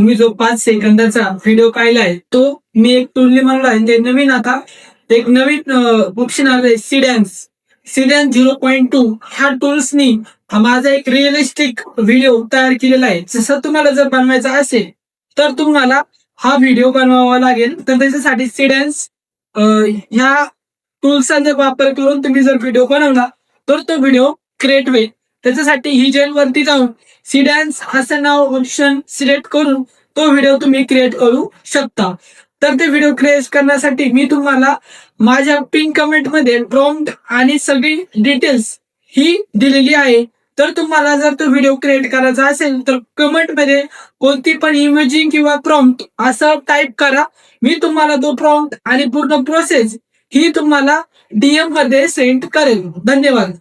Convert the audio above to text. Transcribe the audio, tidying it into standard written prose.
तुम्ही जो 5 सेकंदाचा व्हिडिओ पाहिलाय तो मी एक टूलने म्हणलाय. ते नवीन आता एक नवीन ऑप्शन आलंय सीडॅन्स 0.2 ह्या टूल्सनी माझा एक रिअलिस्टिक व्हिडिओ तयार केलेला आहे. जसं तुम्हाला जर बनवायचा असेल तर तुम्हाला हा व्हिडिओ बनवावा लागेल. तर त्याच्यासाठी सीडॅन्स ह्या टूल्सचा जर वापर करून तुम्ही जर व्हिडिओ बनवला तर तो व्हिडिओ क्रिएट होईल. त्याच्यासाठी ही जेल वरती जाऊन सीडॅन्स असं नाव ऑप्शन सिलेक्ट करून तो व्हिडिओ तुम्ही क्रिएट करू शकता. तर ते व्हिडिओ क्रिएट करण्यासाठी मी तुम्हाला माझ्या पिन कमेंट मध्ये प्रॉम्प्ट आणि सगळी डिटेल्स ही दिलेली आहे. तर तुम्हाला जर तो व्हिडिओ क्रिएट करायचा असेल तर कमेंट मध्ये कोणती पण इमेजिंग किंवा प्रॉम्प्ट असं टाईप करा. मी तुम्हाला तो प्रॉम्प्ट आणि पूर्ण प्रोसेस ही तुम्हाला DM मध्ये सेंड करेल. धन्यवाद.